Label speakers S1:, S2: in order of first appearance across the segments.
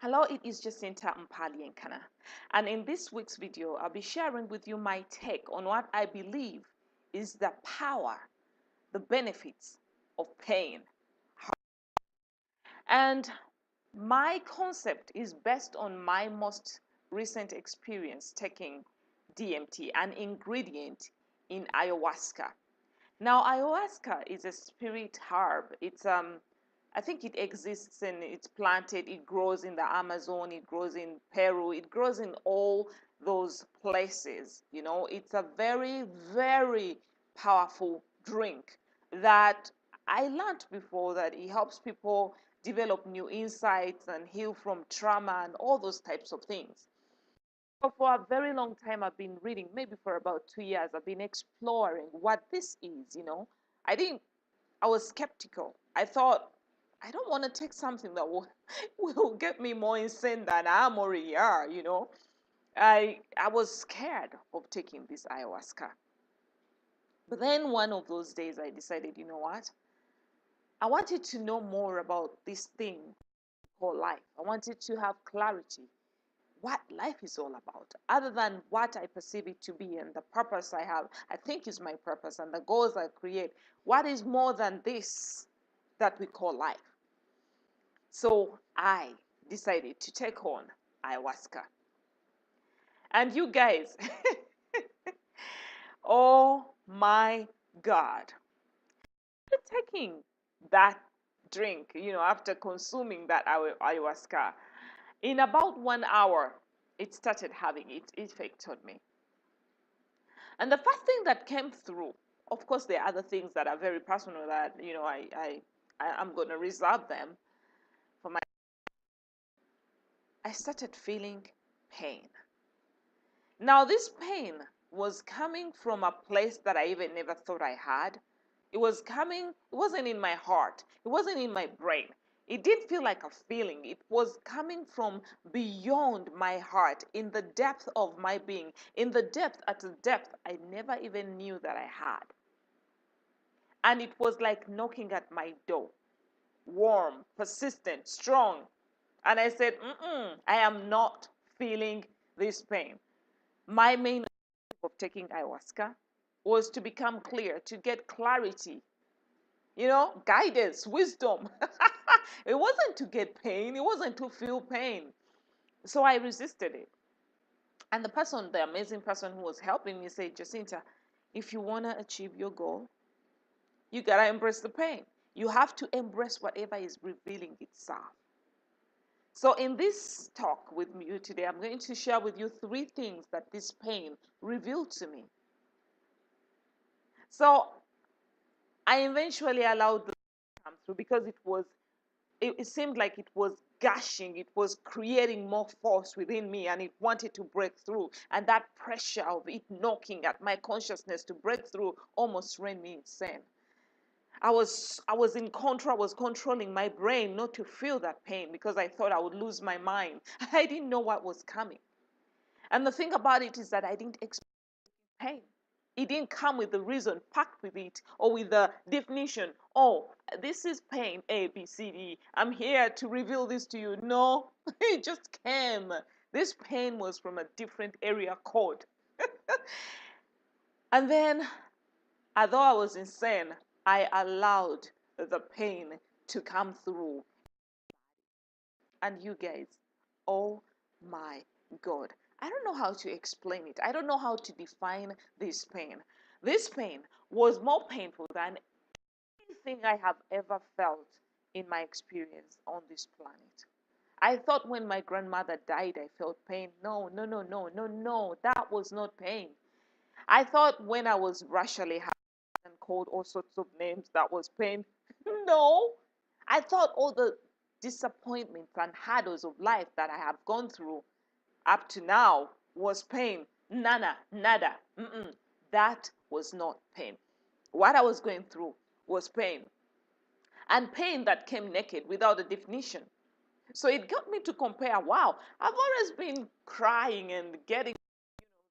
S1: Hello, it is Jacinta Mpali, and in this week's video, I'll be sharing with you my take on what I believe is the power, the benefits of pain. And my concept is based on my most recent experience taking DMT, an ingredient in ayahuasca. Now, ayahuasca is a spirit herb. I think it exists and it's planted. It grows in the Amazon. It grows in Peru. It grows in all those places. It's a very, very powerful drink that I learned before that it helps people develop new insights and heal from trauma and all those types of things. So for a very long time, I've been reading, maybe for about 2 years, I've been exploring what this is. I didn't, I was skeptical. I thought, I don't want to take something that will, will get me more insane than I'm already are. I was scared of taking this ayahuasca. But then one of those days, I decided, you know what? I wanted to know more about this thing called life. I wanted to have clarity what life is all about, other than what I perceive it to be and the purpose I have, I think is my purpose, and the goals I create. What is more than this that we call life? So I decided to take on ayahuasca. And you guys, oh my God, taking that drink, after consuming that ayahuasca, in about 1 hour, it started having its effect on me. And the first thing that came through, of course, there are other things that are very personal that, I'm going to reserve them for my. I started feeling pain. Now, this pain was coming from a place that I even never thought I had. It wasn't in my heart. It wasn't in my brain. It didn't feel like a feeling. It was coming from beyond my heart, in the depth of my being, at a depth I never even knew that I had. And it was like knocking at my door, warm, persistent, strong. And I said, I am not feeling this pain. My main objective of taking ayahuasca was to become clear, to get clarity, guidance, wisdom. It wasn't to get pain, it wasn't to feel pain. So I resisted it. And the amazing person who was helping me said, Jacinta, if you want to achieve your goal, you got to embrace the pain. You have to embrace whatever is revealing itself. So in this talk with you today, I'm going to share with you 3 things that this pain revealed to me. So I eventually allowed the to come through because it seemed like it was gushing, it was creating more force within me, and it wanted to break through. And that pressure of it knocking at my consciousness to break through almost ran me insane. I was in control. I was controlling my brain not to feel that pain because I thought I would lose my mind. I didn't know what was coming. And the thing about it is that I didn't expect pain. It didn't come with the reason packed with it or with the definition. Oh, this is pain, A, B, C, D. I'm here to reveal this to you. No, it just came. This pain was from a different area code. And then, although I was insane, I allowed the pain to come through. And you guys, oh my God, I don't know how to explain it. I don't know how to define this pain. This pain was more painful than anything I have ever felt in my experience on this planet. I thought when my grandmother died, I felt pain. No, no, no, no, no, no. That was not pain. I thought when I was racially and called all sorts of names, that was pain. No. I thought all the disappointments and hurdles of life that I have gone through up to now was pain. Nada, nada. That was not pain. What I was going through was pain. And pain that came naked without a definition. So it got me to compare, wow, I've always been crying and getting,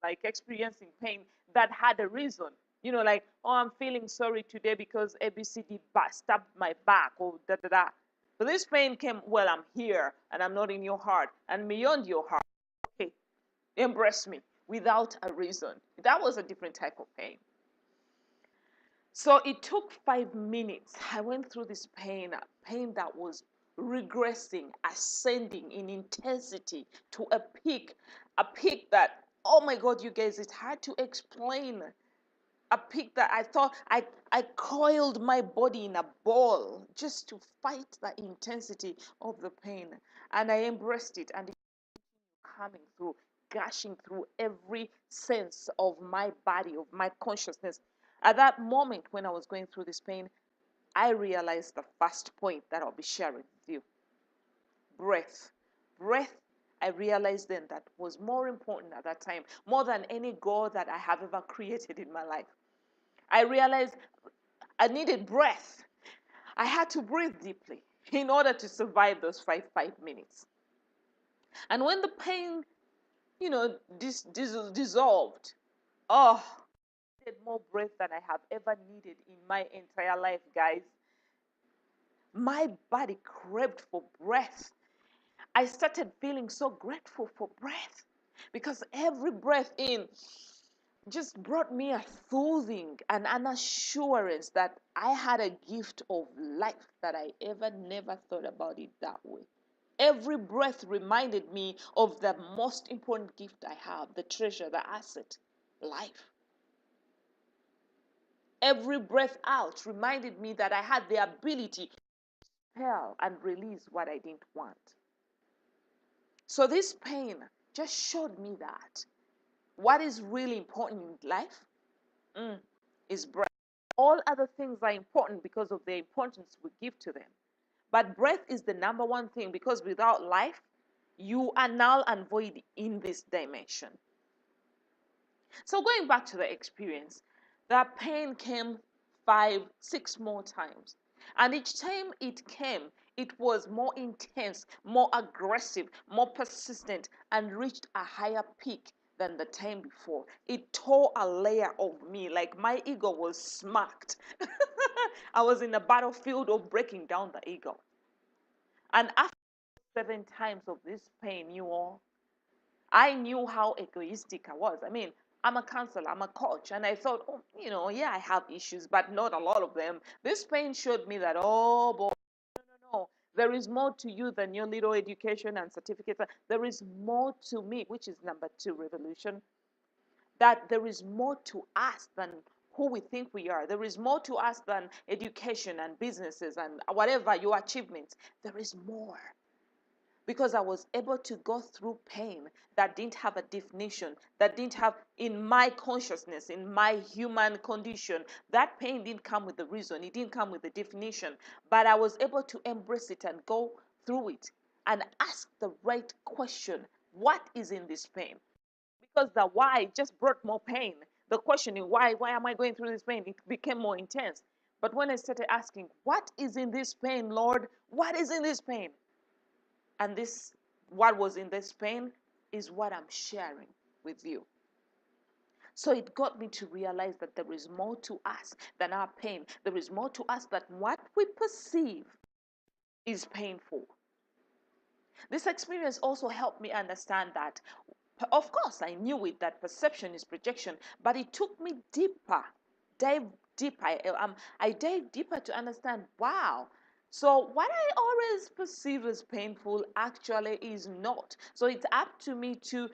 S1: like experiencing pain that had a reason. Like, oh, I'm feeling sorry today because ABCD stabbed my back or da da da. But this pain came, well, I'm here and I'm not in your heart and beyond your heart. Okay, embrace me without a reason. That was a different type of pain. So it took 5 minutes. I went through this pain, pain that was regressing, ascending in intensity to a peak that, oh my God, you guys, it's hard to explain. A peak that I thought I coiled my body in a ball just to fight the intensity of the pain. And I embraced it, and it coming through, gushing through every sense of my body, of my consciousness. At that moment when I was going through this pain, I realized the first point that I'll be sharing with you. Breath. Breath, I realized then that was more important at that time, more than any goal that I have ever created in my life. I realized I needed breath. I had to breathe deeply in order to survive those five minutes. And when the pain, dissolved, oh, I needed more breath than I have ever needed in my entire life, guys. My body craved for breath. I started feeling so grateful for breath because every breath in just brought me a soothing and an assurance that I had a gift of life that I ever never thought about it that way. Every breath reminded me of the most important gift I have, the treasure, the asset, life. Every breath out reminded me that I had the ability to expel and release what I didn't want. So this pain just showed me that what is really important in life is breath. All other things are important because of the importance we give to them. But breath is the number one thing because without life, you are null and void in this dimension. So going back to the experience, that pain came 5, 6 more times. And each time it came, it was more intense, more aggressive, more persistent, and reached a higher peak than the time before. It tore a layer of me, like my ego was smacked. I was in a battlefield of breaking down the ego. And after 7 times of this pain, I knew how egoistic I was. I mean, I'm a counselor, I'm a coach, and I thought, oh, yeah, I have issues, but not a lot of them. This pain showed me that, oh boy, no, there is more to you than your little education and certificate. There is more to me, which is number 2 revolution, that there is more to us than who we think we are. There is more to us than education and businesses and whatever your achievements. There is more because I was able to go through pain that didn't have a definition, that didn't have, in my consciousness, in my human condition, that pain didn't come with the reason, it didn't come with the definition, but I was able to embrace it and go through it and ask the right question. What is in this pain? Because the why just brought more pain. The questioning, why am I going through this pain? It became more intense. But when I started asking, what is in this pain, Lord? What is in this pain? And this, what was in this pain, is what I'm sharing with you. So it got me to realize that there is more to us than our pain. There is more to us than what we perceive is painful. This experience also helped me understand that, of course, I knew it, that perception is projection, but it took me deeper, dive deeper. I dive deeper to understand, wow, so what I always perceive as painful actually is not. So it's up to me to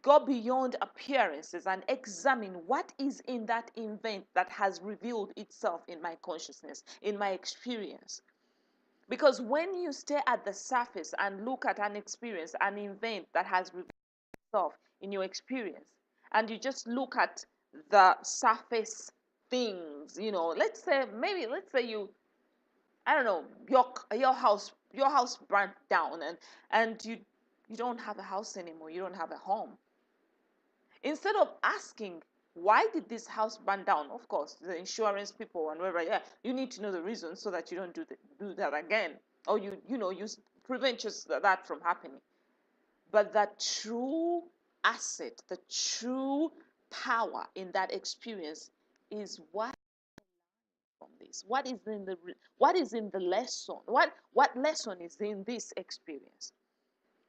S1: go beyond appearances and examine what is in that event that has revealed itself in my consciousness, in my experience. Because when you stay at the surface and look at an experience, an event that has revealed itself in your experience, and you just look at the surface things, let's say you, I don't know, your house burnt down, and you don't have a house anymore, you don't have a home. Instead of asking, why did this house burn down? Of course, the insurance people and whatever, yeah, you need to know the reason so that you don't do that again, or you prevent just that from happening. But the true asset, the true power in that experience is what from this. takeaways? What is in the lesson? What lesson is in this experience?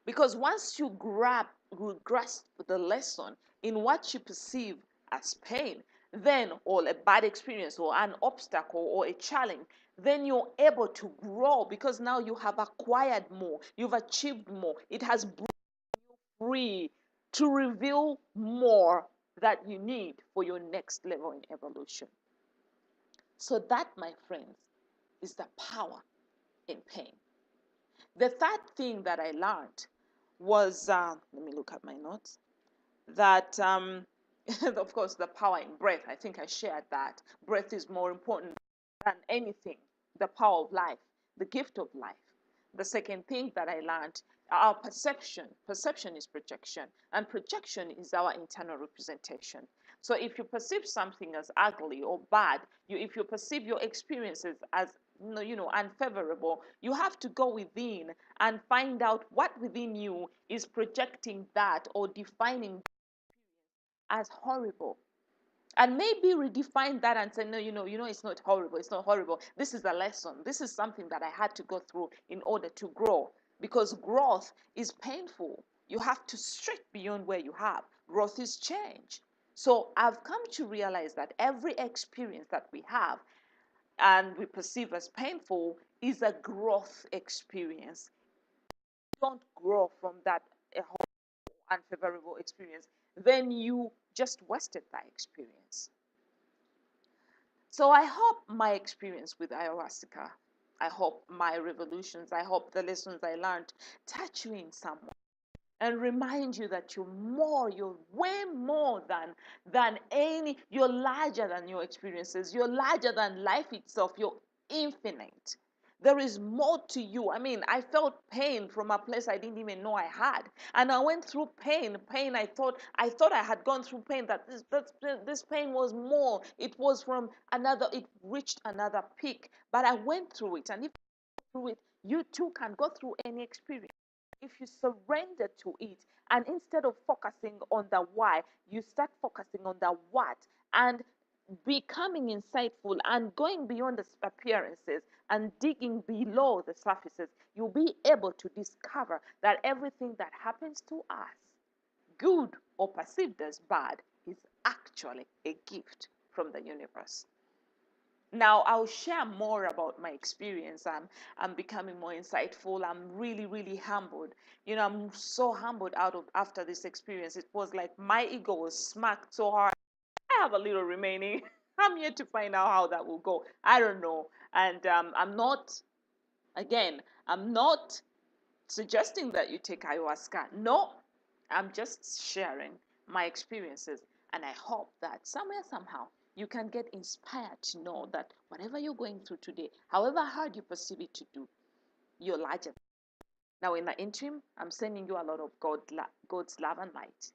S1: Because once you grasp the lesson in what you perceive as pain, then, or a bad experience, or an obstacle, or a challenge, then you're able to grow because now you have acquired more, you've achieved more. It has brought you free to reveal more that you need for your next level in evolution. So, that, my friends, is the power in pain. The third thing that I learned was, let me look at my notes, that, of course, the power in breath. I think I shared that. Breath is more important than anything, the power of life, the gift of life. The second thing that I learned, our perception. Perception is projection, and projection is our internal representation. So if you perceive something as ugly or bad, if you perceive your experiences as unfavorable, you have to go within and find out what within you is projecting that or defining as horrible, and maybe redefine that and say, no, it's not horrible, it's not horrible, this is a lesson, this is something that I had to go through in order to grow, because growth is painful. You have to stretch beyond where you have. Growth is change. So I've come to realize that every experience that we have and we perceive as painful is a growth experience. Don't grow from that unfavorable experience, then you just wasted that experience. So I hope my experience with ayahuasca, I hope my revolutions, I hope the lessons I learned touch you in some way and remind you that you're way more you're larger than your experiences, you're larger than life itself, you're infinite. There is more to you. I mean, I felt pain from a place I didn't even know I had. And I went through pain. I thought I had gone through pain, that this pain was more. It was from it reached another peak. But I went through it. And if you go through it, you too can go through any experience. If you surrender to it, and instead of focusing on the why, you start focusing on the what, and becoming insightful and going beyond the appearances and digging below the surfaces, you'll be able to discover that everything that happens to us, good or perceived as bad, is actually a gift from the universe. Now, I'll share more about my experience. I'm becoming more insightful. I'm really, really humbled. I'm so humbled after this experience. It was like my ego was smacked so hard. I have a little remaining. I'm yet to find out how that will go. I don't know. And I'm not suggesting that you take ayahuasca. No, I'm just sharing my experiences. And I hope that somewhere, somehow, you can get inspired to know that whatever you're going through today, however hard you perceive it to do, you're larger. Now, in the interim, I'm sending you a lot of God's love and light.